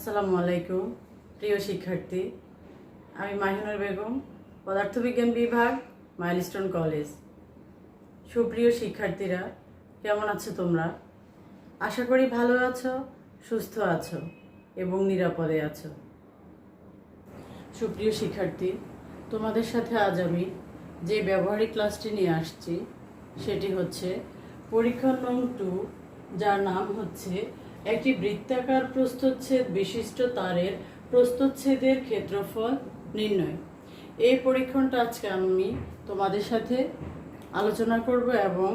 আসসালামু আলাইকুম প্রিয় শিক্ষার্থী, আমি মাহিনুর বেগম, পদার্থবিজ্ঞান বিভাগ, মাইলস্টোন কলেজ। সুপ্রিয় শিক্ষার্থীরা, কেমন আছো তোমরা? আশা করি ভালো আছো, সুস্থ আছো এবং নিরাপদে আছো। সুপ্রিয় শিক্ষার্থী, তোমাদের সাথে আজ আমি যে ব্যবহারিক ক্লাসটি নিয়ে আসছি সেটি হচ্ছে পরীক্ষা নং 2, যার নাম হচ্ছে একটি বৃত্তাকার প্রস্থচ্ছেদ বিশিষ্ট তারের প্রস্থচ্ছেদের ক্ষেত্রফল নির্ণয়। এই পরীক্ষণটা আজকে আমি তোমাদের সাথে আলোচনা করব এবং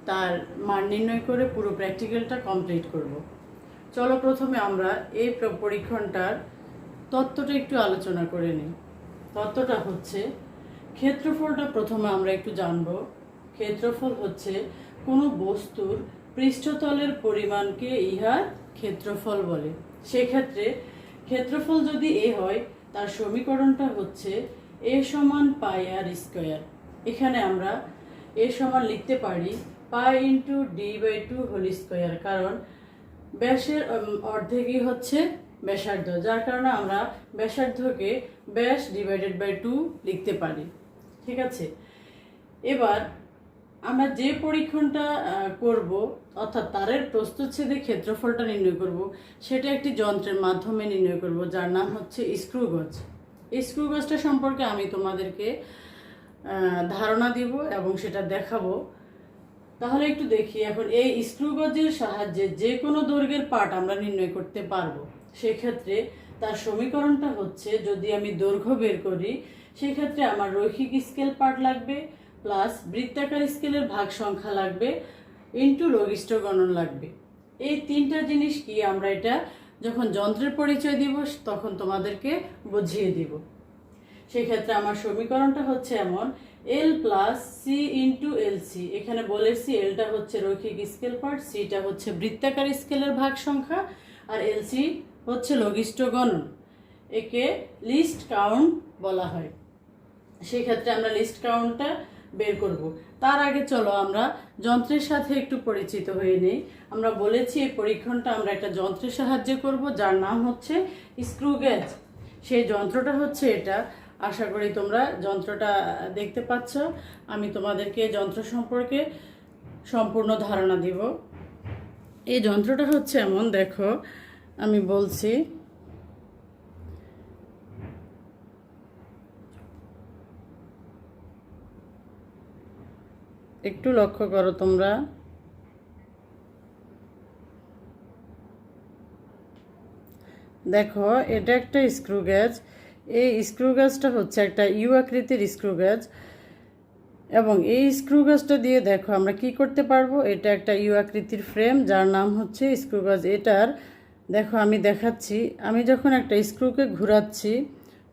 তার মান নির্ণয় করে পুরো প্র্যাকটিক্যালটা কমপ্লিট করব। চলো প্রথমে আমরা এই পরীক্ষণটার তত্ত্বটা একটু আলোচনা করে নিই। তত্ত্বটা হচ্ছে, ক্ষেত্রফলটা প্রথমে আমরা একটু জানব। ক্ষেত্রফল হচ্ছে কোনো বস্তুর পৃষ্ঠতলের পরিমাণকে ইহার ক্ষেত্রফল বলে। সেক্ষেত্রে ক্ষেত্রফল যদি এ হয়, তার সমীকরণটা হচ্ছে এ সমান পাই আর স্কোয়ার। এখানে আমরা এ সমান লিখতে পারি pi into d/2 whole square, কারণ ব্যাসের অর্ধেকই হচ্ছে ব্যাসার্ধ, যার কারণে আমরা ব্যাসার্ধকে ব্যাস /2 লিখতে পারি। ঠিক আছে, এবার আমরা যে পরীক্ষণটা করব, অর্থাৎ তারের প্রস্থচ্ছেদের ক্ষেত্রফলটা নির্ণয় করব, সেটা একটি যন্ত্রের মাধ্যমে নির্ণয় করব, যার নাম হচ্ছে স্ক্রু গজ। এই স্ক্রু গজটা সম্পর্কে আমি তোমাদেরকে ধারণা দিব এবং সেটা দেখাবো। তাহলে একটু দেখি এখন এই স্ক্রু গজের সাহায্যে যে কোনো দৈর্ঘ্যের পার্ট আমরা নির্ণয় করতে পারবো। সেক্ষেত্রে তার সমীকরণটা হচ্ছে, যদি আমি দৈর্ঘ্য বের করি, সেক্ষেত্রে আমার রৈখিক স্কেল পার্ট লাগবে, প্লাস বৃত্তাকার স্কেলের ভাগ সংখ্যা লাগবে, ইন্টু লঘিষ্ঠ গণন লাগবে। এই তিনটা জিনিস কি, আমরা এটা যখন যন্ত্রের পরিচয় দিব তখন তোমাদেরকে বুঝিয়ে দিব। সেক্ষেত্রে আমার সমীকরণটা হচ্ছে এমন, L plus C into L C. এখানে বলেছি এলটা হচ্ছে রৈখিক স্কেল পার্ট, সিটা হচ্ছে বৃত্তাকার স্কেলের ভাগ সংখ্যা, আর এল সি হচ্ছে লঘিষ্ঠ গণন। একে লিস্ট কাউন্ট বলা হয়। সেক্ষেত্রে আমরা লিস্ট কাউন্টটা বের করব। তার আগে চলো আমরা যন্ত্রের সাথে একটু পরিচিত হয়ে নেই। আমরা বলেছি এই পরীক্ষণটা আমরা একটা যন্ত্রের সাহায্যে করব, যার নাম হচ্ছে স্ক্রু গেজ। সেই যন্ত্রটা হচ্ছে এটা। আশা করি তোমরা যন্ত্রটা দেখতে পাচ্ছ। আমি তোমাদেরকে যন্ত্র সম্পর্কে সম্পূর্ণ ধারণা দিব। এই যন্ত্রটা হচ্ছে এমন, দেখো আমি বলছি, একটু লক্ষ্য করো তোমরা। দেখো এটা একটা স্ক্রু গেজ। এই স্ক্রু গেজটা হচ্ছে একটা ইউ আকৃতির স্ক্রু গেজ, এবং এই স্ক্রু গেজটা দিয়ে দেখো আমরা কি করতে পারবো। এটা একটা ইউ আকৃতির ফ্রেম, যার নাম হচ্ছে স্ক্রু গেজ। এটার দেখো আমি দেখাচ্ছি, আমি যখন একটা স্ক্রুকে ঘোরাচ্ছি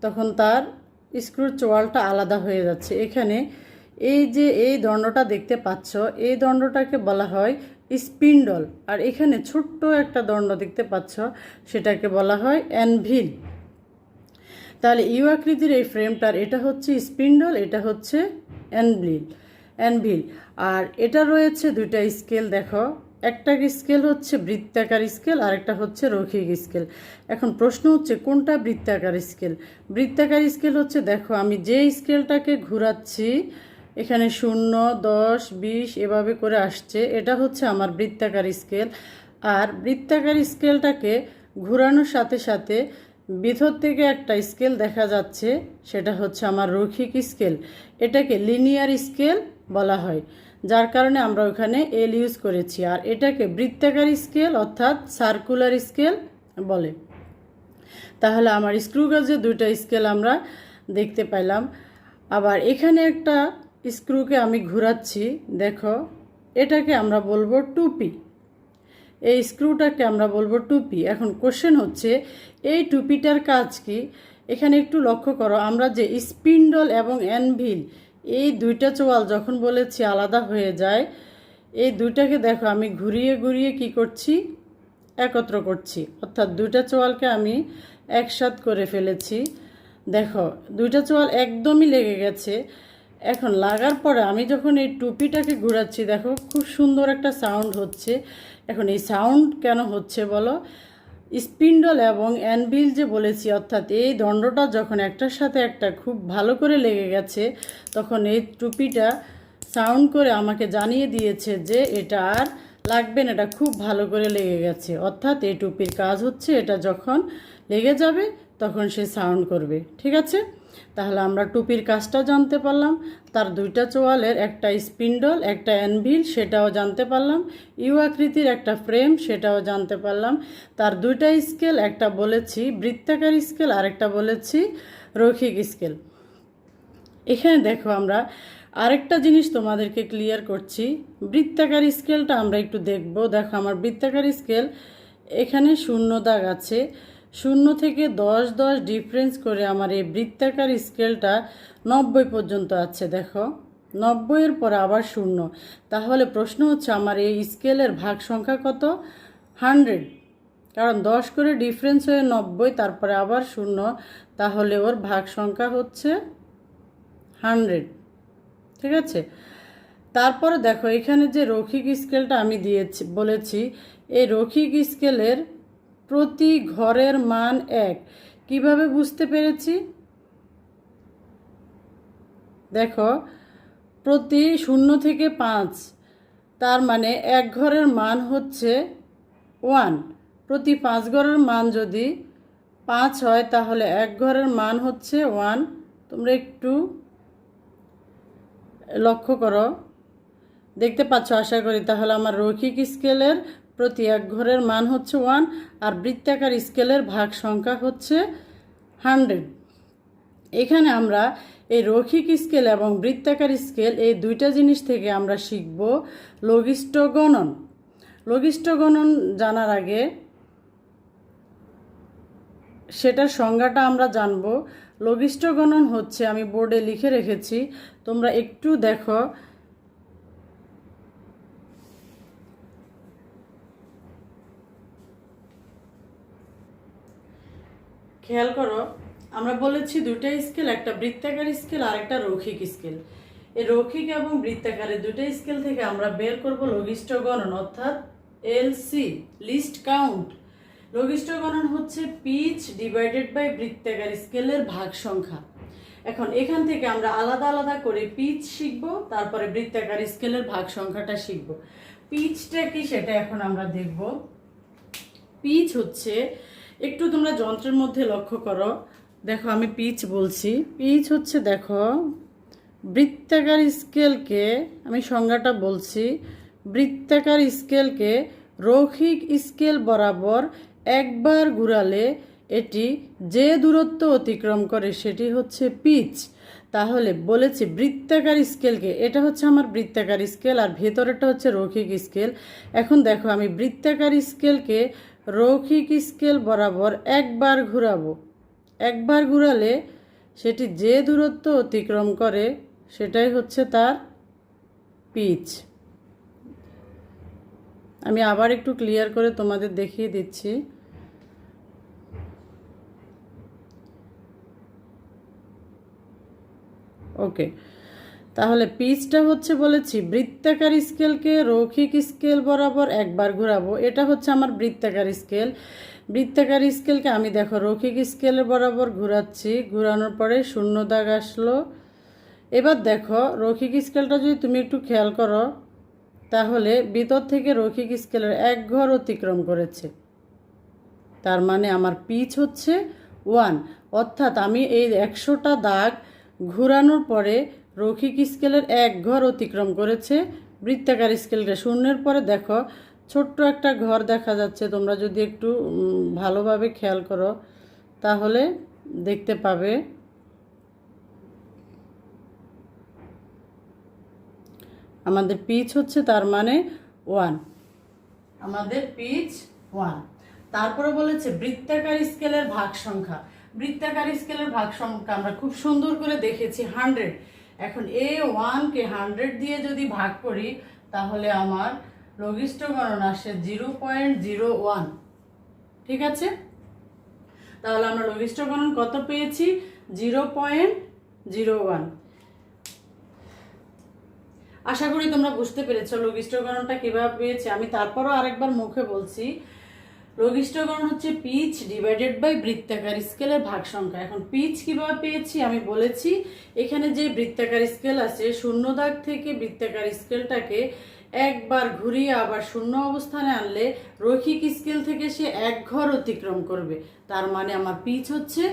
তখন তার স্ক্রুর চোয়ালটা আলাদা হয়ে যাচ্ছে। এখানে এই যে এই দণ্ডটা দেখতে পাচ্ছ, এই দণ্ডটাকে বলা হয় স্পিন্ডল, আর এখানে ছোট্ট একটা দণ্ড দেখতে পাচ্ছ, সেটাকে বলা হয় অ্যানভিল। তাহলে ইউ আকৃতির এই ফ্রেমটার এটা হচ্ছে স্পিন্ডল, এটা হচ্ছে অ্যানভিল। আর এটা রয়েছে দুইটা স্কেল। দেখো একটা স্কেল হচ্ছে বৃত্তাকার স্কেল, আর একটা হচ্ছে রৈখিক স্কেল। এখন প্রশ্ন হচ্ছে কোনটা বৃত্তাকার স্কেল? বৃত্তাকার স্কেল হচ্ছে, দেখো আমি যে স্কেলটাকে ঘোরাচ্ছি, এখানে 0, 10, 20 এভাবে করে আসছে, এটা হচ্ছে আমার বৃত্তাকার স্কেল। আর বৃত্তাকার স্কেলটাকে ঘোরানোর সাথে সাথে ভিতর থেকে একটা স্কেল দেখা যাচ্ছে, সেটা হচ্ছে আমার রৈখিক স্কেল। এটাকে লিনিয়ার স্কেল বলা হয়, যার কারণে আমরা ওখানে এল ইউজ করেছি। আর এটাকে বৃত্তাকার স্কেল অর্থাৎ সার্কুলার স্কেল বলে। তাহলে আমার স্ক্রু গেজে দুইটা স্কেল আমরা দেখতে পাইলাম। আবার এখানে একটা স্ক্রুকে আমি ঘোরাচ্ছি, দেখো এটাকে আমরা বলবো টুপি। এই স্ক্রুটাকে আমরা বলবো টুপি। এখন কোশ্চেন হচ্ছে, এই টুপিটার কাজ কি? এখানে একটু লক্ষ্য করো, আমরা যে স্পিন্ডল এবং অ্যানভিল এই দুইটা চোয়াল যখন বলেছি আলাদা হয়ে যায়, এই দুইটাকে দেখো আমি ঘুরিয়ে ঘুরিয়ে কি করছি, একত্র করছি, অর্থাৎ দুইটা চোয়ালকে আমি একসাথ করে ফেলেছি। দেখো দুইটা চোয়াল একদমই লেগে গেছে। এখন লাগার পরে আমি যখন এই টুপিটাকে ঘোরাচ্ছি, দেখো খুব সুন্দর একটা সাউন্ড হচ্ছে। এখন এই সাউন্ড কেন হচ্ছে বলো? স্পিন্ডল এবং অ্যানভিল যে বলেছি, অর্থাৎ এই দণ্ডটা যখন একটার সাথে একটা খুব ভালো করে লেগে গেছে, তখন এই টুপিটা সাউন্ড করে আমাকে জানিয়ে দিয়েছে যে এটা আর লাগবে না, এটা খুব ভালো করে লেগে গেছে। অর্থাৎ এই টুপির কাজ হচ্ছে এটা যখন লেগে যাবে তখন সে সাউন্ড করবে। ঠিক আছে, তাহলে আমরা টুপির কাজটাও জানতে পারলাম, তার দুইটা চোয়ালের, একটা স্পিন্ডল একটা অ্যানভিল সেটাও জানতে পারলাম, ইউ আকৃতির একটা ফ্রেম সেটাও জানতে পারলাম, তার দুইটা স্কেল, একটা বলেছি বৃত্তাকার স্কেল আর একটা বলেছি রৈখিক স্কেল। এখানে দেখো আমরা আরেকটা জিনিস তোমাদেরকে ক্লিয়ার করছি, বৃত্তাকার স্কেলটা আমরা একটু দেখব। দেখো আমার বৃত্তাকার স্কেল এখানে শূন্য দাগ আছে, 0 থেকে 10 10 ডিফারেন্স করে আমার এই বৃত্তাকার স্কেলটা 90 পর্যন্ত আছে। দেখো 90-এর পরে আবার 0, তাহলে প্রশ্ন হচ্ছে আমার এই স্কেলের ভাগ সংখ্যা কত? 100, কারণ 10 করে ডিফারেন্স হয়ে 90, তারপরে আবার 0, তাহলে ওর ভাগ সংখ্যা হচ্ছে 100। ঠিক আছে, তারপরে দেখো এখানে যে রৈখিক স্কেলটা আমি বলেছি, এই রৈখিক স্কেলের প্রতি ঘরের মান 1। কিভাবে বুঝতে পেরেছি? দেখো প্রতি 0 থেকে 5, তার মানে 1 ঘরের মান হচ্ছে 1। প্রতি 5 ঘরের মান যদি 5 হয় তাহলে 1 ঘরের মান হচ্ছে 1। তোমরা একটু লক্ষ্য করো, দেখতে পাচ্ছ আশা করি। তাহলে আমার রৈখিক স্কেলের প্রতি 1 ঘরের মান হচ্ছে 1, আর বৃত্তাকার স্কেলের ভাগ সংখ্যা হচ্ছে 100। এখানে আমরা এই রৈখিক স্কেল এবং বৃত্তাকার স্কেল এই দুইটা জিনিস থেকে আমরা শিখব লঘিষ্ঠ গণন। লঘিষ্ঠ গণন জানার আগে সেটার সংজ্ঞাটা আমরা জানব। লঘিষ্ঠ গণন হচ্ছে, আমি বোর্ডে লিখে রেখেছি, তোমরা একটু দেখো। খেয়াল করো, আমরা বলেছি দুইটা স্কেল, একটা বৃত্তাকার স্কেল আর একটা রৈখিক স্কেল। এই রৈখিক এবং বৃত্তাকারের দুইটা স্কেল থেকে আমরা বের করব লঘিষ্ঠ গণন, অর্থাৎ এলসি, লিস্ট কাউন্ট। লঘিষ্ঠ গণন হচ্ছে পিচ ডিভাইডেড বাই বৃত্তাকার স্কেলের ভাগ সংখ্যা। এখন এখান থেকে আমরা আলাদা আলাদা করে পিচ শিখব, তারপরে বৃত্তাকার স্কেলের ভাগ সংখ্যাটা শিখব। পিচটা কি সেটা এখন আমরা দেখব। পিচ হচ্ছে, একটু তোমরা যন্ত্রের মধ্যে লক্ষ্য করো, দেখো আমি পিচ বলছি। পিচ হচ্ছে, দেখো বৃত্তাকার স্কেলকে, আমি সংজ্ঞাটা বলছি, বৃত্তাকার স্কেলকে রৈখিক স্কেল বরাবর একবার ঘুরালে এটি যে দূরত্ব অতিক্রম করে সেটি হচ্ছে পিচ। তাহলে বলেছি বৃত্তাকার স্কেলকে, এটা হচ্ছে আমার বৃত্তাকার স্কেল আর ভেতরেটা হচ্ছে রৈখিক স্কেল। এখন দেখো আমি বৃত্তাকার স্কেলকে রৈখিক স্কেল বরাবর একবার ঘুরাবো, একবার ঘুরালে সেটি যে দূরত্ব অতিক্রম করে সেটাই হচ্ছে তার পিচ। আমি আবার একটু ক্লিয়ার করে তোমাদের দেখিয়ে দিচ্ছি। ওকে, তাহলে পিচটা হচ্ছে বলেছি বৃত্তাকার স্কেলকে রৈখিক স্কেল বরাবর একবার ঘোরাবো, এটা হচ্ছে আমার বৃত্তাকার স্কেল। বৃত্তাকার স্কেলকে আমি দেখো রৈখিক স্কেলের বরাবর ঘোরাচ্ছি, ঘোরানোর পরে 0 দাগ আসলো। এবার দেখো রৈখিক স্কেলটা যদি তুমি একটু খেয়াল করো, তাহলে ভিতর থেকে রৈখিক স্কেলের 1 ঘর অতিক্রম করেছে, তার মানে আমার পিচ হচ্ছে 1। অর্থাৎ আমি এই 100টা দাগ ঘোরানোর পরে রৈখিক স্কেলের 1 ঘর অতিক্রম করেছে। বৃত্তাকার স্কেলটা 0-এর পরে দেখো ছোট্ট একটা ঘর দেখা যাচ্ছে, তোমরা যদি একটু ভালোভাবে খেয়াল করো তাহলে দেখতে পাবে। আমাদের পিচ হচ্ছে তার মানে 1, আমাদের পিচ 1। তারপরে বলেছে বৃত্তাকার স্কেলের ভাগ সংখ্যা। বৃত্তাকার স্কেলের ভাগ সংখ্যা আমরা খুব সুন্দর করে দেখেছি 100। এখন A1-কে 100 দিয়ে যদি ভাগ করি তাহলে আমার লঘিষ্ঠ গণন আসে 0.01। ঠিক আছে, তাহলে আমরা লঘিষ্ঠ গণন কত পেয়েছি? 0.01। আশা করি তোমরা বুঝতে পেরেছো লঘিষ্ঠ গণনটা কিভাবে পেয়েছি। আমি তারপরও আরেকবার মুখে বলছি, লঘিষ্ঠকরণ হচ্ছে পিচ ডিভাইডেড বাই বৃত্তাকার স্কেলের ভাগ সংখ্যা। এখন পিচ কিভাবে পেয়েছি আমি বলেছি, এখানে যে বৃত্তাকার স্কেল আছে, শূন্য দাগ থেকে বৃত্তাকার স্কেলটাকে একবার ঘুরিয়ে আবার শূন্য অবস্থানে আনলে রৈখিক স্কেল থেকে সে এক ঘর অতিক্রম করবে, তার মানে আমার পিচ হচ্ছে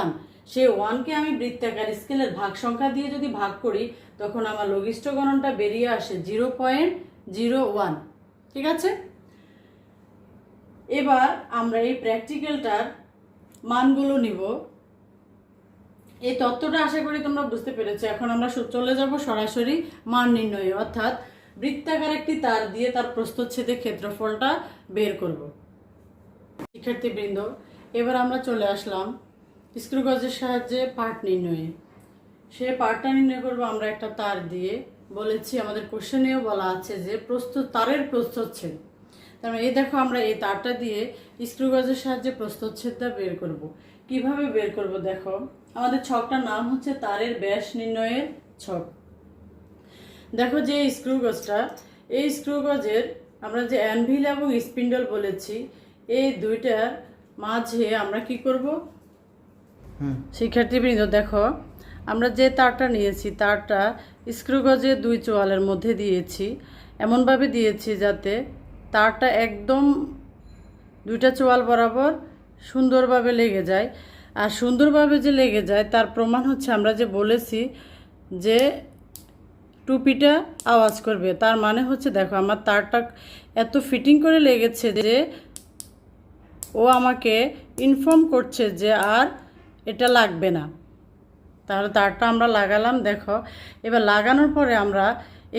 1। সে 1কে আমি বৃত্তাকার স্কেলের ভাগ সংখ্যা দিয়ে যদি ভাগ করি, তখন আমার লঘিষ্ঠ গণনটা বেরিয়ে আসে 0.01। ঠিক আছে, এবার আমরা এই প্র্যাকটিক্যালটার মানগুলো নিব। এই তত্ত্বটা আশা করি তোমরা বুঝতে পেরেছো। এখন আমরা চলে যাব সরাসরি মান নির্ণয়ে, অর্থাৎ বৃত্তাকার একটি তার দিয়ে তার প্রস্থচ্ছেদের ক্ষেত্রফলটা বের করব। শিক্ষার্থীবৃন্দ, এবার আমরা চলে আসলাম স্ক্রু গজের সাহায্যে পার্ট নির্ণয়ে। সে পার্টটা নির্ণয় করবো আমরা একটা তার দিয়ে। বলেছি আমাদের কোশ্চেনেও বলা আছে যে তারের প্রস্থচ্ছেদ। তার মানে এই দেখো, আমরা এই তারটা দিয়ে স্ক্রু গজের সাহায্যে প্রস্থচ্ছেদটা বের করব। কিভাবে বের করব দেখো, আমাদের ছকটার নাম হচ্ছে তারের ব্যাস নির্ণয়ের ছক। দেখো যে স্ক্রু গজটা, এই স্ক্রু গজের আমরা যে অ্যানভিল এবং স্পিন্ডল বলেছি, এই দুইটার মাঝে আমরা কি করব। শিক্ষার্থীবৃন্দ দেখো, আমরা যে তারটা নিয়েছি, তারটা স্ক্রু গজের দুই চোয়ালের মধ্যে দিয়েছি, এমনভাবে দিয়েছি যাতে তারটা একদম দুইটা চোয়াল বরাবর সুন্দরভাবে লেগে যায়। আর সুন্দরভাবে যে লেগে যায় তার প্রমাণ হচ্ছে আমরা যে বলেছি যে টুপিটা আওয়াজ করবে, তার মানে হচ্ছে দেখো আমার তারটা এত ফিটিং করে লেগেছে যে ও আমাকে ইনফর্ম করছে যে আর এটা লাগবে না। তাহলে তারটা আমরা লাগালাম। দেখো, এবার লাগানোর পরে আমরা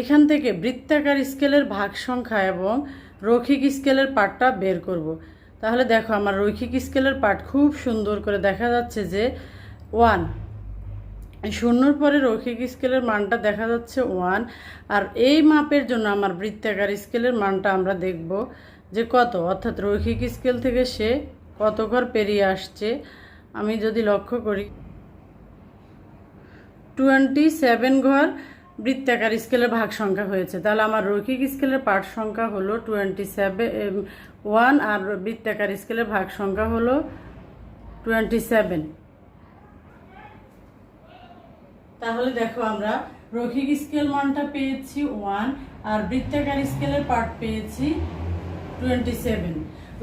এখান থেকে বৃত্তাকার স্কেলের ভাগ সংখ্যা এবং রৈখিক স্কেলের পার্টটা বের করব। তাহলে দেখো, আমার রৈখিক স্কেলের পার্ট খুব সুন্দর করে দেখা যাচ্ছে যে 1। শূন্যর পরে রৈখিক স্কেলের মানটা দেখা যাচ্ছে 1। আর এই মাপের জন্য আমার বৃত্তাকার স্কেলের মানটা আমরা দেখব যে কত, অর্থাৎ রৈখিক স্কেল থেকে সে কত ঘর পেরিয়ে আসছে। আমি যদি লক্ষ্য করি, 27 ঘর বৃত্তাকার স্কেলের ভাগ সংখ্যা হয়েছে। তাহলে আমার রৈখিক স্কেলের পার্ট সংখ্যা হলো 1 আর বৃত্তাকার স্কেলের ভাগ সংখ্যা হলো 27। তাহলে দেখো, আমরা রৈখিক স্কেল মানটা পেয়েছি 1 আর বৃত্তাকার স্কেলের পার্ট পেয়েছি 27।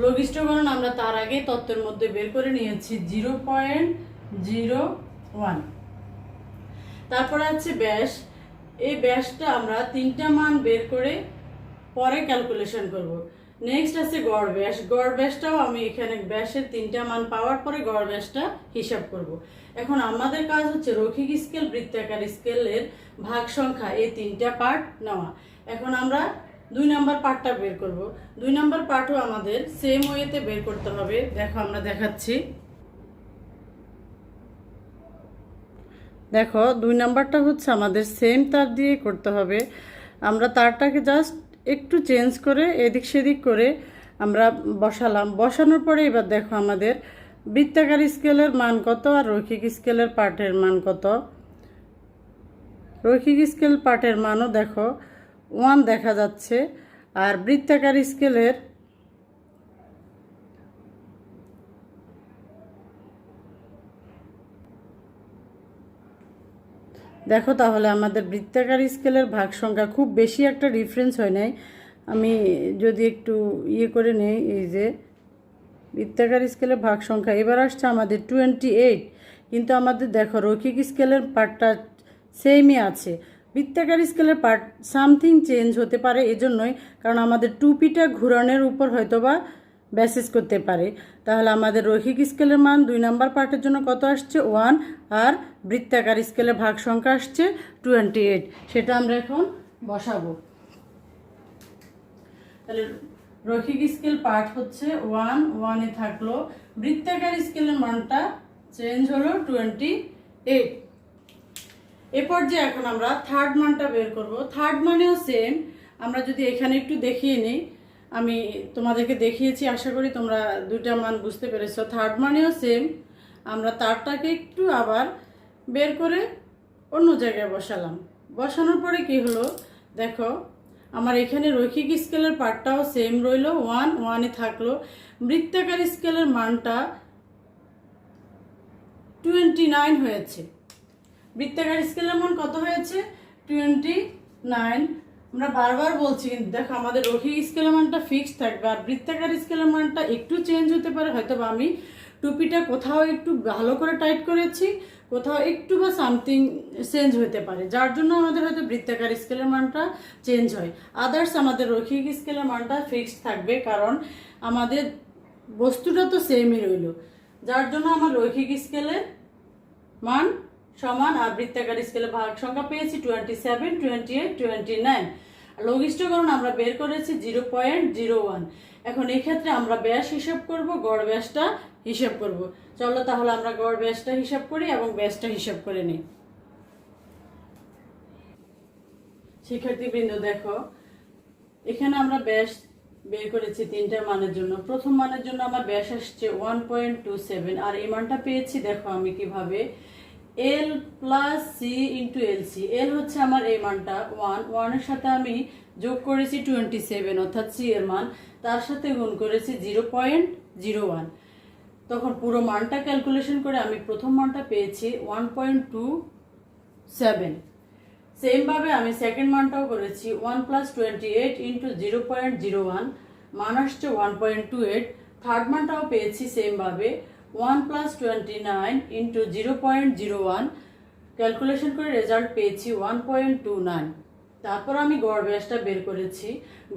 লঘিষ্ঠ গণন আমরা তার আগে তত্ত্বের মধ্যে বের করে নিয়েছি 0.01। তারপরে আছে ব্যাস। এই ব্যাসটা আমরা 3টা মান বের করে পরে ক্যালকুলেশন করব। নেক্সট আছে গড় ব্যাস। গড় ব্যাসটাও আমি এখানে ব্যাসের 3টা মান পাওয়ার পরে গড় ব্যাসটা হিসাব করব। এখন আমাদের কাজ হচ্ছে রৈখিক স্কেল বৃত্তাকার স্কেলের ভাগ সংখ্যা এই 3টা পার্ট নেওয়া। এখন আমরা 2 নম্বর পার্টটা বের করব। 2 নম্বর পার্টও আমাদের সেম ওয়েতে বের করতে হবে। দেখো, আমরা দেখাচ্ছি। দেখো, 2 নাম্বারটা হচ্ছে আমাদের সেম তার দিয়ে করতে হবে। আমরা তারটাকে জাস্ট একটু চেঞ্জ করে এদিক সেদিক করে আমরা বসালাম। বসানোর পরে এবার দেখো আমাদের বৃত্তাকার স্কেলের মান কত আর রৈখিক স্কেলের পার্টের মান কত। রৈখিক স্কেল পার্টের মানও দেখো 1 দেখা যাচ্ছে, আর বৃত্তাকার স্কেলের দেখো, তাহলে আমাদের বৃত্তাকার স্কেলের ভাগ সংখ্যা খুব বেশি একটা ডিফারেন্স হয় নাই। আমি যদি একটু করে নেই, এই যে বৃত্তাকার স্কেলের ভাগ সংখ্যা এবার আসছে আমাদের 28, কিন্তু আমাদের দেখো রৈখিক স্কেলের পার্টটা সেমই আছে। বৃত্তাকার স্কেলের পার্ট সামথিং চেঞ্জ হতে পারে, এজন্যই কারণ আমাদের টুপিটা ঘুরানোর উপর হয়তোবা বেসিস করতে পারে। তাহলে আমাদের রৈখিক স্কেলের মান 2 নাম্বার পার্টের জন্য কত আসছে 1, আর বৃত্তাকার স্কেলের ভাগ সংখ্যা আসছে 28। সেটা আমরা এখন বসাবো। তাহলে রৈখিক স্কেল পার্ট হচ্ছে 1 থাকলো, বৃত্তাকার স্কেলের মানটা চেঞ্জ হলো 28। এরপর যে এখন আমরা থার্ড মানটা বের করব। থার্ড মানেও সেম। আমরা যদি এখানে একটু দেখিয়ে নিই, আমি তোমাদেরকে দেখিয়েছি, আশা করি তোমরা 2টা মান বুঝতে পেরেছো। থার্ড মানেও সেম। আমরা তারটাকে একটু আবার বের করে অন্য জায়গায় বসালাম। বসানোর পরে কি হলো দেখো, আমার এখানে রৈখিক স্কেলের পার্টটাও সেম রইল, 1 1-ই থাকলো। বৃত্তাকার স্কেলের মানটা 29 হয়েছে। বৃত্তাকার স্কেলের মান কত হয়েছে? 29। আমরা বারবার বলছি, কিন্তু দেখো আমাদের রৈখিক স্কেলের মানটা ফিক্সড থাকবে, আর বৃত্তাকার স্কেলের মানটা একটু চেঞ্জ হতে পারে। হয়তো বা আমি টুপিটা কোথাও একটু ভালো করে টাইট করেছি, কোথাও একটু বা সামথিং চেঞ্জ হতে পারে, যার জন্য আমাদের হয়তো বৃত্তাকার স্কেলের মানটা চেঞ্জ হয়। আদার্স আমাদের রৈখিক স্কেলের মানটা ফিক্সড থাকবে, কারণ আমাদের বস্তুটা তো সেমই রইল, যার জন্য আমার রৈখিক স্কেলের মান সমান। আর বৃত্তাকার স্কেলে ভাগ সংখ্যা পেয়েছি 27, 28, 29। লঘিষ্ঠকরণ আমরা বের করেছি 0.01। এখন এই ক্ষেত্রে আমরা ব্যাস হিসাব করব, গড় ব্যাসটা হিসাব করব। চলো তাহলে আমরা গড় ব্যাসটা হিসাব করি এবং ব্যাসটা হিসাব করে নিই। শিক্ষার্থীবৃন্দ দেখো, এখানে আমরা ব্যাস বের করেছি তিনটা মানের জন্য। প্রথম মানের জন্য আমার ব্যাস আসছে 1.27, আর এই মানটা পেয়েছি দেখো আমি কিভাবে, L plus C into LC. L হচ্ছে আমার এই মানটা 1, 1-এর সাথে আমি যোগ করেছি 27 অর্থাৎ সি এর মান, তার সাথে গুণ করেছি 0.01। তখন পুরো মানটা ক্যালকুলেশন করে আমি প্রথম মানটা পেয়েছি 1.27। সেমভাবে আমি সেকেন্ড মানটাও করেছি 1 প্লাস 28 ইন্টু 0.01, মান আসছে 1.28। থার্ড মানটাও পেয়েছি সেমভাবে 1 প্লাস 29 ইন্টু 0.01, ক্যালকুলেশন করে রেজাল্ট পেয়েছি 1.29। তারপর আমি গড় ব্যাসটা বের করেছি।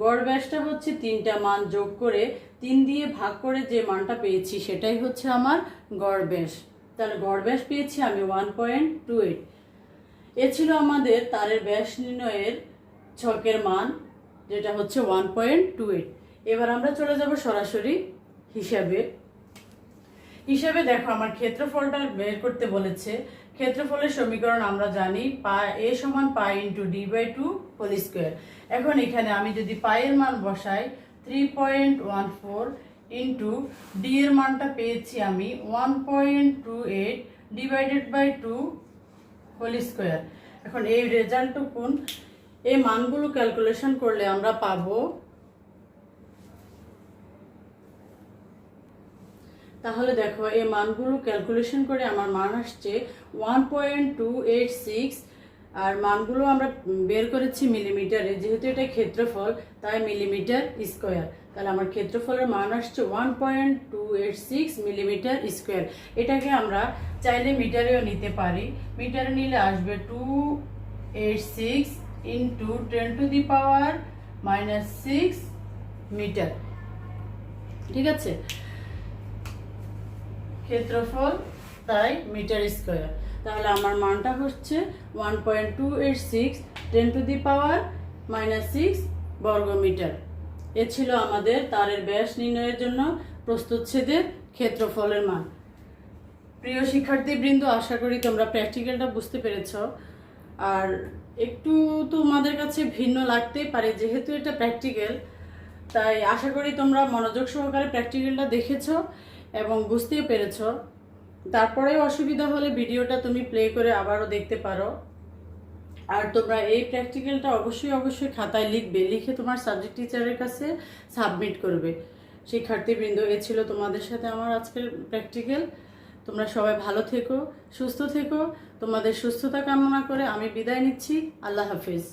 গড় ব্যাসটা হচ্ছে তিনটা মান যোগ করে 3 দিয়ে ভাগ করে যে মানটা পেয়েছি সেটাই হচ্ছে আমার গড় ব্যাস। তাহলে গড় ব্যাস পেয়েছি আমি 1.28। এ ছিল আমাদের তারের ব্যাস নির্ণয়ের ছকের মান, যেটা হচ্ছে 1.28। এবার আমরা চলে যাব সরাসরি হিসাবে। দেখো আমার ক্ষেত্রফলটা বের করতে বলেছে। ক্ষেত্রফলের সমীকরণ আমরা জানি, a সমান pi into d/2 whole square. এখন এখানে আমি যদি পাই এর মান বসাই 3.14 ইন্টু ডি এর মানটা পেয়েছি আমি 1.28 ডিভাইডেড বাই 2 হোল স্কোয়ার। এখন এই রেজাল্টটুকুন, এই মানগুলো ক্যালকুলেশন করলে আমরা পাবো, তাহলে দেখো এই মানগুলো ক্যালকুলেশন করে আমার মান আসছে 1.286। আর মানগুলো আমরা বের করেছি মিলিমিটারে, যেহেতু এটা ক্ষেত্রফল তাই মিলিমিটার স্কোয়ার। তাহলে আমার ক্ষেত্রফলের মান আসছে 1.286 মিলিমিটার স্কোয়ার। এটাকে আমরা চাইলে মিটারেও নিতে পারি। মিটারে নিলে আসবে 286 ইন্টু 10⁻⁻6 মিটার। ঠিক আছে, ক্ষেত্রফল তাই মিটার স্কোয়ার। তাহলে আমার মানটা হচ্ছে 1.286 10⁻⁻6 বর্গ মিটার। এ ছিল আমাদের তারের ব্যাস নির্ণয়ের জন্য প্রস্থচ্ছেদের ক্ষেত্রফলের মান। প্রিয় শিক্ষার্থীবৃন্দ, আশা করি তোমরা প্র্যাকটিক্যালটা বুঝতে পেরেছ। আর একটু তোমাদের কাছে ভিন্ন লাগতেই পারে, যেহেতু এটা প্র্যাকটিক্যাল, তাই আশা করি তোমরা মনোযোগ সহকারে প্র্যাকটিক্যালটা দেখেছ এবং বুঝতেও পেরেছ। তারপরেও অসুবিধা হলে ভিডিওটা তুমি প্লে করে আবারও দেখতে পারো। আর তোমরা এই প্র্যাকটিক্যালটা অবশ্যই খাতায় লিখবে, লিখে তোমার সাবজেক্ট টিচারের কাছে সাবমিট করবে। শিক্ষার্থীবৃন্দ, এ ছিল তোমাদের সাথে আমার আজকের প্র্যাকটিক্যাল। তোমরা সবাই ভালো থেকো, সুস্থ থেকো। তোমাদের সুস্থতা কামনা করে আমি বিদায় নিচ্ছি। আল্লাহ হাফিজ।